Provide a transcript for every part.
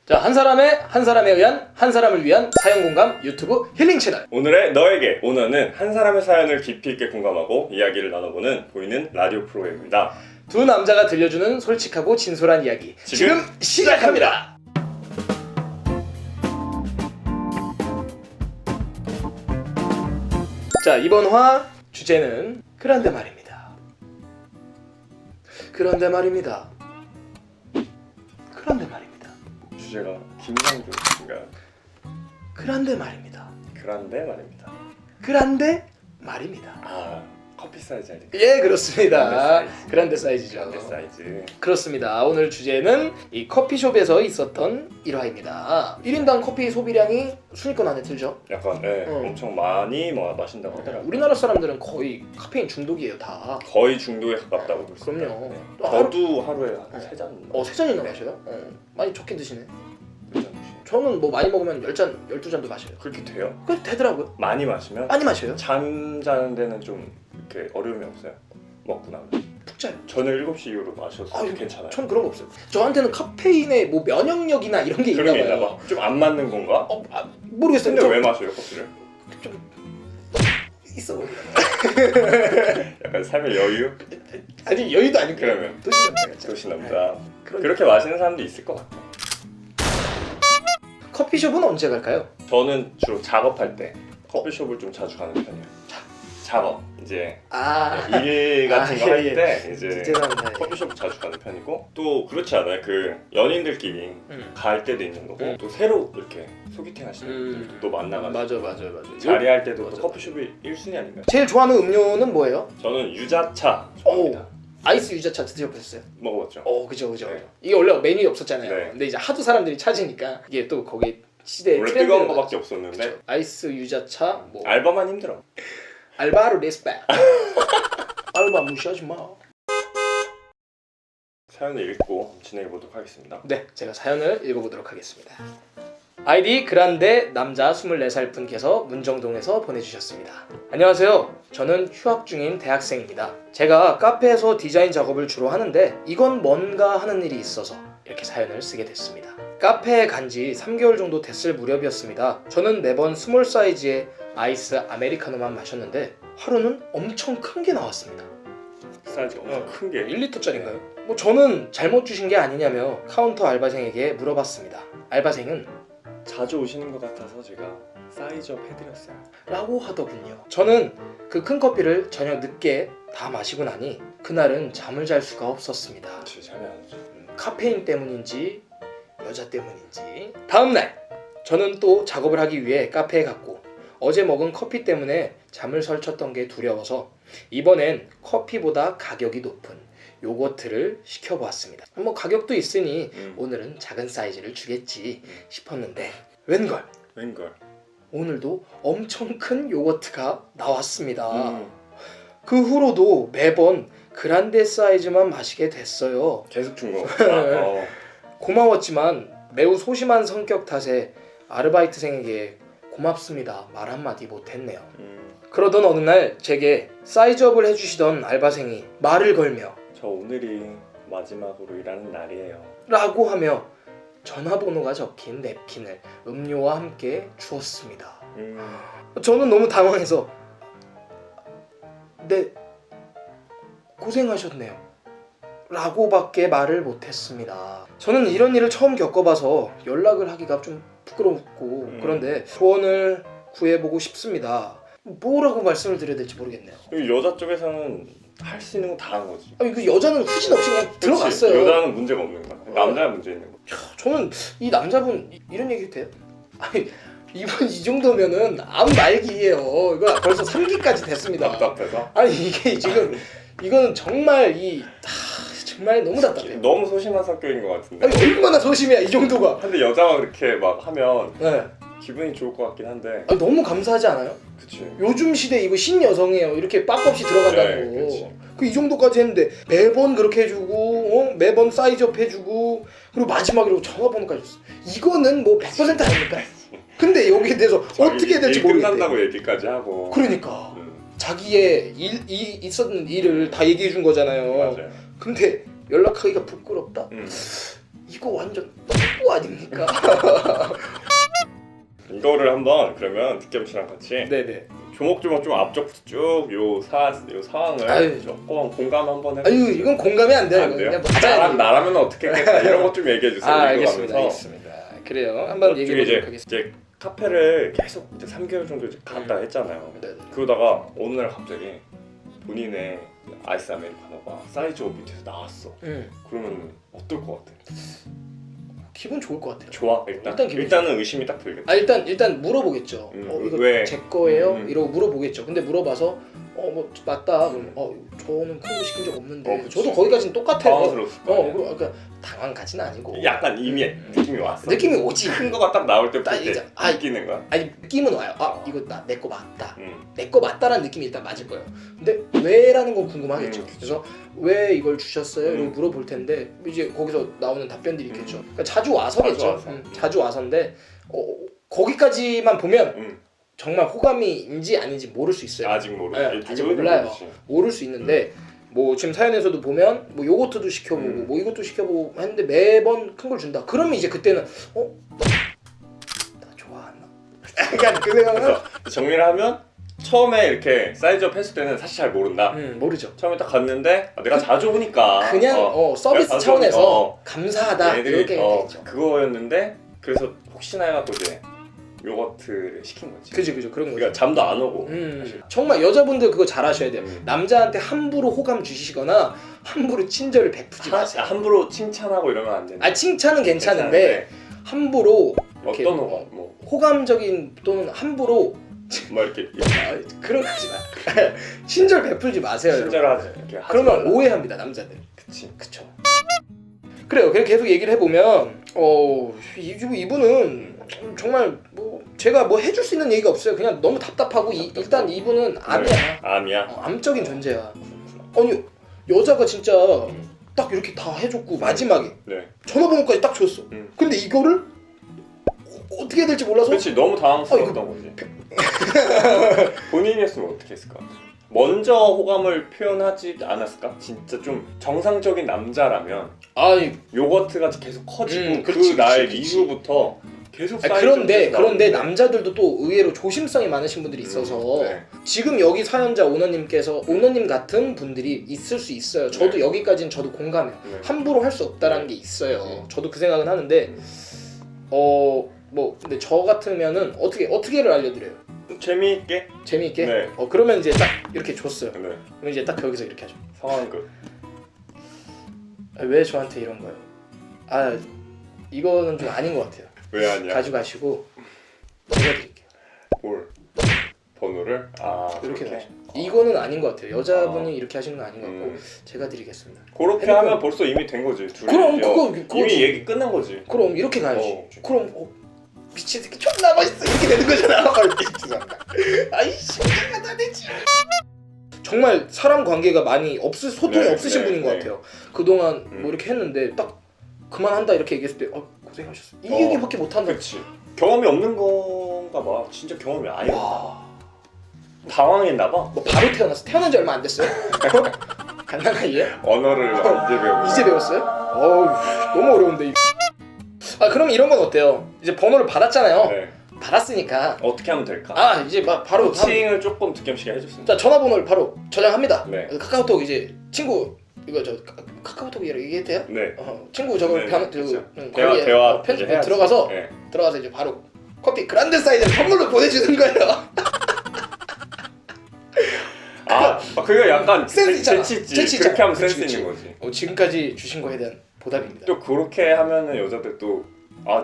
자, 한 사람에 의한 한 사람을 위한 사연 공감 유튜브 힐링 채널. 오늘의 너에게 오너는 한 사람의 사연을 깊이 있게 공감하고 이야기를 나눠보는 보이는 라디오 프로그램입니다. 두 남자가 들려주는 솔직하고 진솔한 이야기 지금 시작합니다. 자, 이번 화 주제는 그런데 말입니다. 그런데 말입니다. 그런데 말입니다. 주제가 김상조인가요? 그런데 말입니다. 그런데 말입니다. 그런데 말입니다. 아, 커피 사이즈 아닐까요? 예, 그렇습니다. 그란데 사이즈죠. 그란데 사이즈. 그렇습니다. 오늘 주제는 이 커피숍에서 있었던 일화입니다. 1인당 커피 소비량이 순위권 안에 들죠. 약간 엄청 많이 마신다고 하더라고요. 우리나라 사람들은 거의 카페인 중독이에요, 다. 거의 중독에 가깝다고 볼 수 있어요. 그럼요. 네. 또 저도 하루에 한 3잔. 3잔이나 네. 마셔요? 많이 적게 드시네. 3잔. 저는 뭐 많이 먹으면 10잔, 12잔도 마셔요. 그렇게 돼요? 그게 되더라고요. 많이 마시면? 많이 마셔요. 잠자는 데는 좀 이렇게 어려움이 없어요? 먹고 나면? 푹 자요. 저녁 7시 이후로 마셔서 아유, 괜찮아요. 전 그런 거 없어요. 저한테는 카페인의 뭐 면역력이나 이런 게 있나 그런 게 있나 봐요. 봐. 좀 안 맞는 건가? 모르겠어요. 근데 왜 마셔요, 커피를? 좀 있어 보여요. 약간 삶의 여유? 아니, 여유도 아니고 그러면 도시남자. 도시남자. 그런 그렇게 마시는 사람도 있을 것 같아요. 커피숍은 언제 갈까요? 저는 주로 작업할 때 커피숍을 좀 자주 가는 편이에요. 작업 이제 일 같은 거 할 때 이제 죄송합니다. 커피숍 자주 가는 편이고, 또 그렇지 않아요? 그 연인들끼리 갈 때도 있는 거고, 또 새로 이렇게 소개팅 하시는 분들도 또 만나가지고 맞아요. 자리할 때도 맞아. 또 커피숍이 1순위 아닌가요? 제일 좋아하는 음료는 뭐예요? 저는 유자차 좋아합니다. 아이스 유자차 드셔보셨어요? 먹어봤죠? 그죠. 네. 이게 원래 메뉴에 없었잖아요. 네. 근데 이제 하도 사람들이 찾으니까 이게 또 거기 시대의 원래 트렌드가 뜨거운 거밖에 없었는데. 그쵸. 아이스 유자차 뭐 알바만 힘들어. 알바로 레스페 알바 무시하지 마. 사연을 읽고 진행해 보도록 하겠습니다. 네, 제가 사연을 읽어보도록 하겠습니다. 아이디 그란데 남자 24살 분께서 문정동에서 보내주셨습니다. 안녕하세요. 저는 휴학 중인 대학생입니다. 제가 카페에서 디자인 작업을 주로 하는데 이건 뭔가 하는 일이 있어서 이렇게 사연을 쓰게 됐습니다. 카페에 간 지 3개월 정도 됐을 무렵이었습니다. 저는 매번 스몰 사이즈의 아이스 아메리카노만 마셨는데 하루는 엄청 큰 게 나왔습니다. 사이즈가 엄청 큰 게 1리터짜리인가요? 뭐 저는 잘못 주신 게 아니냐며 카운터 알바생에게 물어봤습니다. 알바생은 자주 오시는 것 같아서 제가 사이즈업 해드렸어요. 라고 하더군요. 저는 그 큰 커피를 저녁 늦게 다 마시고 나니 그날은 잠을 잘 수가 없었습니다. 잠이 안 오죠. 카페인 때문인지 여자 때문인지. 다음날 저는 또 작업을 하기 위해 카페에 갔고 어제 먹은 커피 때문에 잠을 설쳤던 게 두려워서 이번엔 커피보다 가격이 높은 요거트를 시켜보았습니다. 뭐 가격도 있으니 오늘은 작은 사이즈를 주겠지 싶었는데 웬걸 오늘도 엄청 큰 요거트가 나왔습니다. 그 후로도 매번 그란데 사이즈만 마시게 됐어요. 계속 준 거 같구나. 고마웠지만 매우 소심한 성격 탓에 아르바이트생에게 고맙습니다 말 한마디 못했네요. 그러던 어느 날 제게 사이즈업을 해주시던 알바생이 말을 걸며 저 오늘이 마지막으로 일하는 날이에요 라고 하며 전화번호가 적힌 냅킨을 음료와 함께 주었습니다. 저는 너무 당황해서 네, 고생하셨네요 라고밖에 말을 못했습니다. 저는 이런 일을 처음 겪어봐서 연락을 하기가 좀 부끄럽고 그런데 조언을 구해보고 싶습니다. 뭐라고 말씀을 드려야 될지 모르겠네요. 여자 쪽에서는 할 수 있는 건 다 한 거지. 그 여자는 후진 없이 그냥 들어갔어요. 여자는 문제가 없는 거야. 남자가 문제 있는 거. 저는 이 남자분 이런 얘기 해도 돼요? 아니 이분 이 정도면은 암 말기예요. 이거 벌써 3기까지 됐습니다. 답답해서? 아니 이게 지금 이거는 정말 정말 너무 답답해요. 너무 소심한 성격인 것 같은데. 아니 얼마나 소심해야 이 정도가. 근데 여자가 그렇게 막 하면 네. 기분이 좋을 것 같긴 한데. 아니, 너무 감사하지 않아요? 그치. 요즘 시대 이거 신여성이에요. 이렇게 빡 없이 들어간다고. 네, 그 이 정도까지 했는데 매번 그렇게 해주고 매번 사이즈업 해주고 그리고 마지막으로 전화번호까지 줬어. 이거는 뭐 100% 아닙니까? 근데 여기에 대해서 어떻게 해야 될지 모르겠대. 끝난다고 얘기까지 하고. 그러니까 자기의 있었던 일을 다 얘기해 준 거잖아요. 맞아요. 근데 연락하기가 부끄럽다? 이거 완전 뽀뽀 아닙니까? 이거를 한번 그러면 득겸씨랑 같이 네네. 조목조목 좀 앞쪽부터 쭉 요 상황을 아유. 조금 공감 한번 해볼게요. 아유 이건 공감이 안 돼요. 안 돼요? 그냥 맞아야 돼요. 나라면 어떻게 했겠다 이런 것 좀 얘기해 주세요. 알겠습니다. 읽어가면서. 알겠습니다. 그래요. 한번 얘기해 보도록 하겠습니다. 이제 카페를 계속 이제 3개월 정도 이제 갔다 했잖아요. 네네. 그러다가 어느 날 갑자기 본인의 아이스 아메리카노가 사이즈 5 밑에서 나왔어. 그러면 어떨 것 같아? 기분 좋을 것 같아요. 좋아? 일단은 의심이 딱 들겠다. 일단 물어보겠죠. 이거 왜? 제 거예요? 이러고 물어보겠죠. 근데 물어봐서 뭐 맞다. 그럼 저는 큰 거 시킨 적 없는데. 저도 거기까지는 똑같아요. 당황스러웠을 거 아니야. 그러니까 당황까지는 아니고. 약간 이미 느낌이 왔어. 느낌이 오지. 큰 거가 딱 나올 때부터 딱 이제 이제, 느끼는 거야. 아니 느낌은 와요. 이거 내 거 맞다. 응. 내 거 맞다라는 느낌이 일단 맞을 거예요. 근데 왜라는 건 궁금하겠죠. 그래서 왜 이걸 주셨어요? 이러고 물어볼 텐데 이제 거기서 나오는 답변들이 있겠죠. 그러니까 자주 와서겠죠. 자주 와서인데 거기까지만 보면 정말 호감이인지 아닌지 모를 수 있어요. 아직 모르. 네, 아직 몰라요. 모를 수 있는데 뭐 지금 사연에서도 보면 뭐 요거트도 시켜보고 뭐 이것도 시켜보고 했는데 매번 큰 걸 준다. 그러면 이제 그때는 나 좋아하나? 약간 그 생각은 정리를 하면 처음에 이렇게 사이즈업 했을 때는 사실 잘 모른다. 모르죠. 처음에 딱 갔는데 내가 자주 오니까 그냥 서비스 자주 차원에서 오니까, 감사하다 이렇게 되겠죠. 그거였는데 그래서 혹시나 해갖고 이제 요거트를 시킨 거지. 그죠 그런 거죠. 그러니까 잠도 안 오고. 정말 여자분들 그거 잘 하셔야 돼요. 남자한테 함부로 호감 주시거나 함부로 친절을 베푸지 마세요. 함부로 칭찬하고 이러면 안 된다. 칭찬은 괜찮은데 함부로 이렇게 어떤 호감? 뭐 호감적인 또는 함부로 이렇게 그런 거 하지 마. 친절 베풀지 마세요. 친절하지. 그러면 오해합니다 남자들. 그쵸. 그래요. 그래서 계속 얘기를 해보면 이분은 정말 뭐 제가 뭐 해줄 수 있는 얘기가 없어요. 그냥 너무 답답하고 일단 이분은 암이야. 암이야. 암적인 존재야. 아니 여자가 진짜 딱 이렇게 다 해줬고 마지막에 전화번호까지 딱 줬어. 근데 이거를 어떻게 해야 될지 몰라서. 그렇지. 너무 당황스러웠던 거지. 본인이었으면 어떻게 했을까? 먼저 호감을 표현하지 않았을까? 진짜 좀 정상적인 남자라면 요거트가 계속 커지고 그 날 이후부터 계속 그런데 남자들도 또 의외로 조심성이 많으신 분들이 있어서 지금 여기 사연자 오너님 같은 분들이 있을 수 있어요. 저도 여기까지는 저도 공감해요. 함부로 할 수 없다라는 게 있어요. 저도 그 생각은 하는데 근데 저 같으면은 어떻게를 알려드려요? 재미있게? 네. 그러면 이제 딱 이렇게 줬어요. 그럼 이제 딱 거기서 이렇게 하죠. 상황극. 왜 저한테 이런 거예요? 이거는 좀 아닌 것 같아요. 왜 아니야? 가져가시고 제가 드릴게요. 뭘? 번호를? 이렇게 가죠. 이거는 아닌 것 같아요. 여자분이 이렇게 하시는 건 아닌 것 같고 제가 드리겠습니다. 그렇게 하면 벌써 이미 된 거지. 그럼 이미 얘기 끝난 거지. 그럼 이렇게 가야지. 그럼 미친 새끼 존나 멋있어 이렇게 되는 거잖아. 죄송합니다. 아이씨 다 되지. 정말 사람 관계가 많이 소통이 없으신 분인 것 같아요. 그동안 뭐 이렇게 했는데 딱 그만한다 이렇게 얘기했을 때 고생하셨어. 이 얘기밖에 못 한다. 그렇지. 경험이 없는 건가 봐. 진짜 경험이 아예 없다. 당황했나 봐. 뭐 바로 태어났어. 태어난 지 얼마 안 됐어요? 갓난 아이에? 언어를 이제 배웠어요? 너무 어려운데. 그럼 이런 건 어때요? 이제 번호를 받았잖아요. 받았으니까 어떻게 하면 될까? 이제 막 바로 코칭을 조금 득겸씨가 해줬습니다. 자, 전화번호를 바로 저장합니다. 카카오톡 이제 친구 이거 카카오톡이라고 얘기해도 돼요? 친구 저거 대화 편집 들어가서 이제 바로 커피 그란데 사이즈를 선물로 보내주는 거예요. 그게 약간 센스 있잖아. 재치 그렇게 하면 센스 있는 거지. 지금까지 주신 거에 대한 보답입니다. 또 그렇게 하면은 여자들 또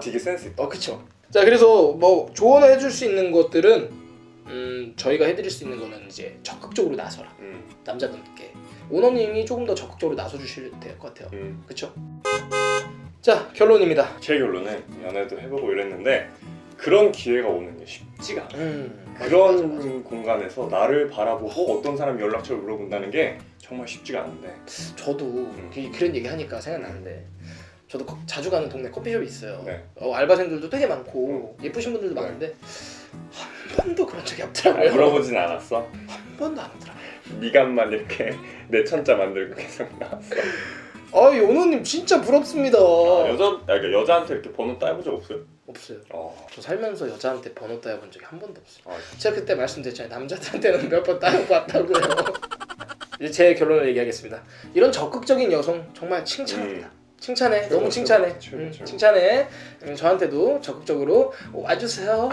되게 센스 있다. 그쵸. 자, 그래서 뭐 조언을 해줄 수 있는 것들은 저희가 해드릴 수 있는 거는 이제 적극적으로 나서라. 남자분께 오너님이 조금 더 적극적으로 나서주실 될 것 같아요. 그쵸? 자, 결론입니다. 제 결론은 연애도 해보고 이랬는데 그런 기회가 오는 게 쉽지가 않아. 그런 공간에서 나를 바라보고 어떤 사람이 연락처를 물어본다는 게 정말 쉽지가 않은데 저도 그런 얘기 하니까 생각나는데 저도 자주 가는 동네 커피숍이 있어요. 알바생들도 되게 많고 예쁘신 분들도 많은데 한 번도 그런 적이 없더라고요. 물어보진 않았어? 한 번도 안 하더라고요. 미간만 이렇게 내 천자 만들고 계속 나왔어. 연호님 진짜 부럽습니다. 그러니까 여자한테 이렇게 번호 따본 적 없어요? 없어요. 어. 저 살면서 여자한테 번호 따여본 적이 한 번도 없어요. 아, 제가 그때 말씀드렸잖아요. 남자들한테는 몇 번 따여봤다고요. 이제 제 결론을 얘기하겠습니다. 이런 적극적인 여성 정말 칭찬합니다. 칭찬해. 최고, 너무 칭찬해. 최고, 최고. 칭찬해. 저한테도 적극적으로 와주세요.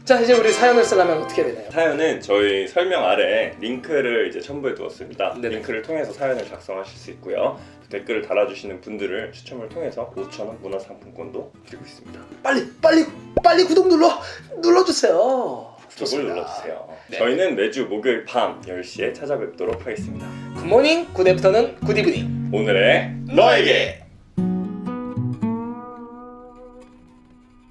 자, 이제 우리 사연을 쓰려면 어떻게 되나요? 사연은 저희 설명 아래 링크를 이제 첨부해 두었습니다. 네네. 링크를 통해서 사연을 작성하실 수 있고요. 댓글을 달아주시는 분들을 추첨을 통해서 5,000원 문화상품권도 드리고 있습니다. 빨리 구독 눌러주세요. 구독을 눌러주세요. 네. 저희는 매주 목요일 밤 10시에 찾아뵙도록 하겠습니다. 굿모닝, 굿애프터는 굿이브닝. 오늘의 너에게!